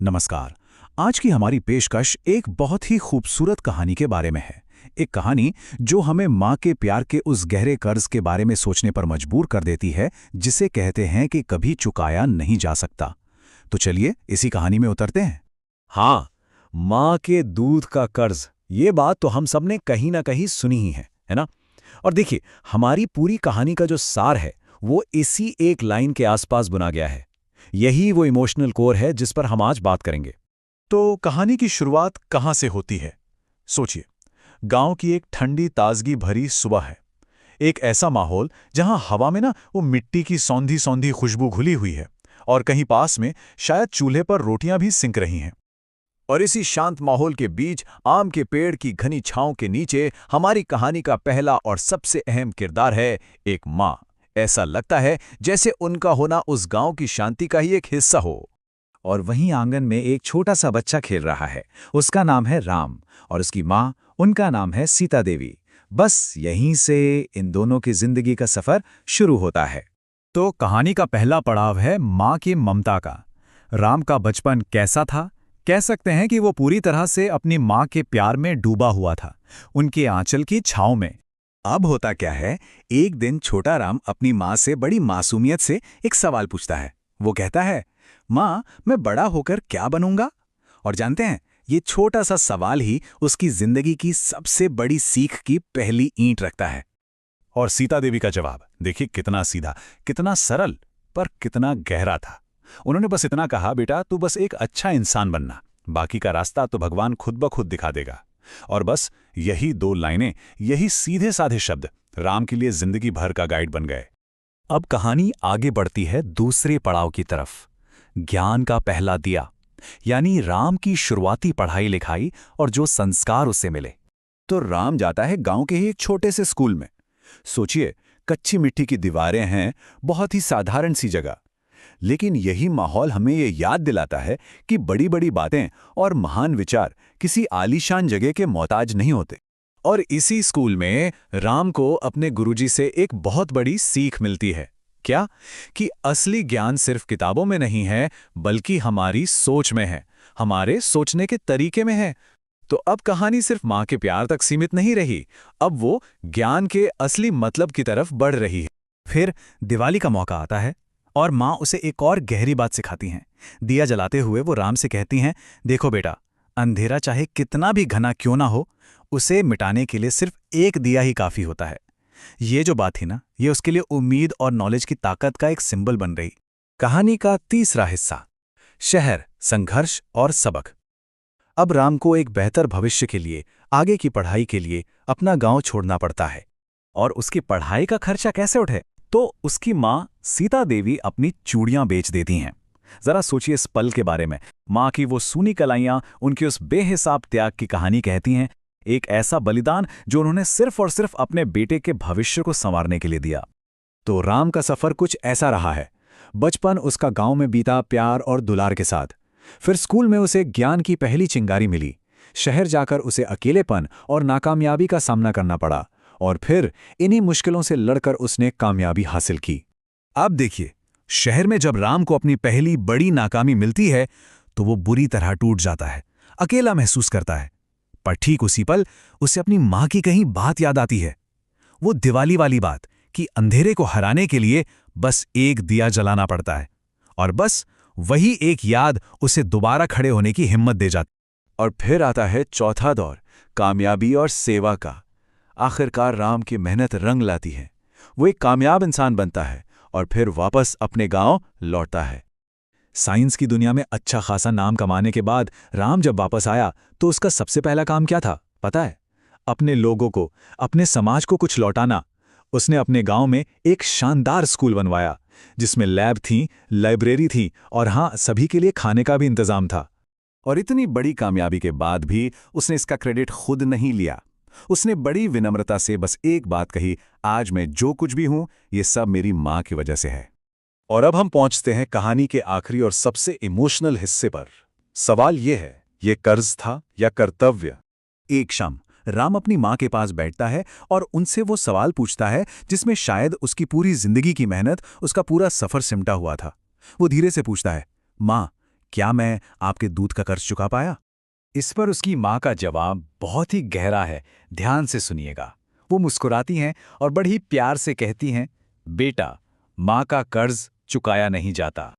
नमस्कार। आज की हमारी पेशकश एक बहुत ही खूबसूरत कहानी के बारे में है। एक कहानी जो हमें माँ के प्यार के उस गहरे कर्ज के बारे में सोचने पर मजबूर कर देती है, जिसे कहते हैं कि कभी चुकाया नहीं जा सकता। तो चलिए इसी कहानी में उतरते हैं। हाँ, माँ के दूध का कर्ज, ये बात तो हम सबने कहीं ना कहीं सुनी ही है ना? और देखिए, हमारी पूरी कहानी का जो सार है, वो इसी एक लाइन के आसपास बुना गया है। यही वो इमोशनल कोर है जिस पर हम आज बात करेंगे। तो कहानी की शुरुआत कहाँ से होती है? सोचिए, गांव की एक ठंडी ताजगी भरी सुबह है। एक ऐसा माहौल जहां हवा में वो मिट्टी की सौंधी सौंधी खुशबू घुली हुई है और कहीं पास में शायद चूल्हे पर रोटियां भी सिंक रही हैं। और इसी शांत माहौल के बीच आम के पेड़ की घनी छांव के नीचे हमारी कहानी का पहला और सबसे अहम किरदार है एक माँ। ऐसा लगता है जैसे उनका होना उस गांव की शांति का ही एक हिस्सा हो। और वहीं आंगन में एक छोटा सा बच्चा खेल रहा है। उसका नाम है राम और उसकी माँ, उनका नाम है सीता देवी। बस यहीं से इन दोनों की जिंदगी का सफर शुरू होता है। तो कहानी का पहला पड़ाव है माँ की ममता का। राम का बचपन कैसा था? कह सकते हैं कि वो पूरी तरह से अपनी माँ के प्यार में डूबा हुआ था, उनके आंचल की छाँव में। अब होता क्या है, एक दिन छोटा राम अपनी माँ से बड़ी मासूमियत से एक सवाल पूछता है। वो कहता है, माँ, मैं बड़ा होकर क्या बनूंगा? और जानते हैं, ये छोटा सा सवाल ही उसकी जिंदगी की सबसे बड़ी सीख की पहली ईंट रखता है। और सीता देवी का जवाब देखिए, कितना सीधा, कितना सरल, पर कितना गहरा था। उन्होंने बस इतना कहा, बेटा तू बस एक अच्छा इंसान बनना, बाकी का रास्ता तो भगवान खुद ब खुद दिखा देगा। और बस यही दो लाइनें, यही सीधे साधे शब्द राम के लिए जिंदगी भर का गाइड बन गए। अब कहानी आगे बढ़ती है दूसरे पड़ाव की तरफ। ज्ञान का पहला दिया, यानी राम की शुरुआती पढ़ाई लिखाई और जो संस्कार उसे मिले। तो राम जाता है गांव के ही एक छोटे से स्कूल में। सोचिए, कच्ची मिट्टी की दीवारें हैं, बहुत ही साधारण सी जगह। लेकिन यही माहौल हमें ये याद दिलाता है कि बड़ी बड़ी बातें और महान विचार किसी आलीशान जगह के मोहताज नहीं होते। और इसी स्कूल में राम को अपने गुरुजी से एक बहुत बड़ी सीख मिलती है। क्या? कि असली ज्ञान सिर्फ किताबों में नहीं है, बल्कि हमारी सोच में है, हमारे सोचने के तरीके में है। तो अब कहानी सिर्फ माँ के प्यार तक सीमित नहीं रही, अब वो ज्ञान के असली मतलब की तरफ बढ़ रही है। फिर दिवाली का मौका आता है और माँ उसे एक और गहरी बात सिखाती हैं। दिया जलाते हुए वो राम से कहती हैं, देखो बेटा, अंधेरा चाहे कितना भी घना क्यों ना हो, उसे मिटाने के लिए सिर्फ एक दिया ही काफी होता है। ये जो बात थी ना, ये उसके लिए उम्मीद और नॉलेज की ताकत का एक सिंबल बन रही। कहानी का तीसरा हिस्सा, शहर, संघर्ष और सबक। अब राम को एक बेहतर भविष्य के लिए, आगे की पढ़ाई के लिए अपना गांव छोड़ना पड़ता है। और उसकी पढ़ाई का खर्चा कैसे उठे? तो उसकी माँ सीता देवी अपनी चूड़ियां बेच देती हैं। जरा सोचिए इस पल के बारे में। माँ की वो सूनी कलाइयां उनकी उस बेहिसाब त्याग की कहानी कहती हैं, एक ऐसा बलिदान जो उन्होंने सिर्फ और सिर्फ अपने बेटे के भविष्य को संवारने के लिए दिया। तो राम का सफर कुछ ऐसा रहा है। बचपन उसका गांव में बीता प्यार और दुलार के साथ। फिर स्कूल में उसे ज्ञान की पहली चिंगारी मिली। शहर जाकर उसे अकेलेपन और नाकामयाबी का सामना करना पड़ा। और फिर इन्हीं मुश्किलों से लड़कर उसने कामयाबी हासिल की। अब देखिए, शहर में जब राम को अपनी पहली बड़ी नाकामी मिलती है, तो वो बुरी तरह टूट जाता है, अकेला महसूस करता है। पर ठीक उसी पल उसे अपनी माँ की कहीं बात याद आती है। वो दिवाली वाली बात कि अंधेरे को हराने के लिए बस एक दिया जलाना पड़ता है। और बस वही एक याद उसे दोबारा खड़े होने की हिम्मत दे जाती। और फिर आता है चौथा दौर, कामयाबी और सेवा का। आखिरकार राम की मेहनत रंग लाती है। वो एक कामयाब इंसान बनता है और फिर वापस अपने गांव लौटता है। साइंस की दुनिया में अच्छा खासा नाम कमाने के बाद राम जब वापस आया, तो उसका सबसे पहला काम क्या था पता है? अपने लोगों को, अपने समाज को कुछ लौटाना। उसने अपने गांव में एक शानदार स्कूल बनवाया, जिसमें लैब थी, लाइब्रेरी थी और हाँ, सभी के लिए खाने का भी इंतजाम था। और इतनी बड़ी कामयाबी के बाद भी उसने इसका क्रेडिट खुद नहीं लिया। उसने बड़ी विनम्रता से बस एक बात कही, आज मैं जो कुछ भी हूं, ये सब मेरी माँ की वजह से है। और अब हम पहुंचते हैं कहानी के आखिरी और सबसे इमोशनल हिस्से पर। सवाल ये है, ये कर्ज था या कर्तव्य? एक शाम राम अपनी माँ के पास बैठता है और उनसे वो सवाल पूछता है जिसमें शायद उसकी पूरी जिंदगी की मेहनत, उसका पूरा सफर सिमटा हुआ था। वो धीरे से पूछता है, माँ, क्या मैं आपके दूध का कर्ज चुका पाया? इस पर उसकी माँ का जवाब बहुत ही गहरा है, ध्यान से सुनिएगा। वो मुस्कुराती हैं और बड़ी प्यार से कहती हैं, बेटा, माँ का कर्ज चुकाया नहीं जाता।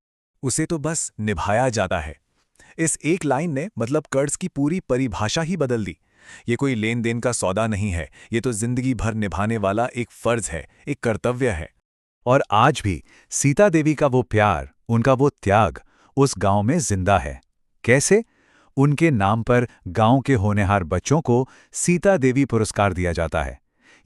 उसे तो बस निभाया जाता है। इस एक लाइन ने मतलब कर्ज की पूरी परिभाषा ही बदल दी। ये कोई लेन देन का सौदा नहीं है, ये तो जिंदगी भर निभाने वाला एक फर्ज है, एक कर्तव्य है। और आज भी सीता देवी का वो प्यार, उनका वो त्याग उस गांव में जिंदा है। कैसे? उनके नाम पर गांव के होनहार बच्चों को सीता देवी पुरस्कार दिया जाता है।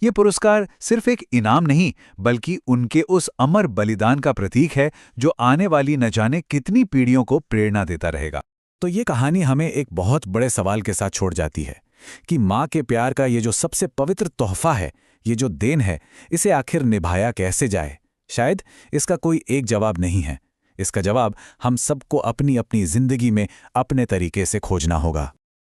ये पुरस्कार सिर्फ एक इनाम नहीं, बल्कि उनके उस अमर बलिदान का प्रतीक है जो आने वाली न जाने कितनी पीढ़ियों को प्रेरणा देता रहेगा। तो ये कहानी हमें एक बहुत बड़े सवाल के साथ छोड़ जाती है कि माँ के प्यार का ये जो सबसे पवित्र तोहफा है, ये जो देन है, इसे आखिर निभाया कैसे जाए। शायद इसका कोई एक जवाब नहीं है। इसका जवाब हम सबको अपनी अपनी जिंदगी में अपने तरीके से खोजना होगा।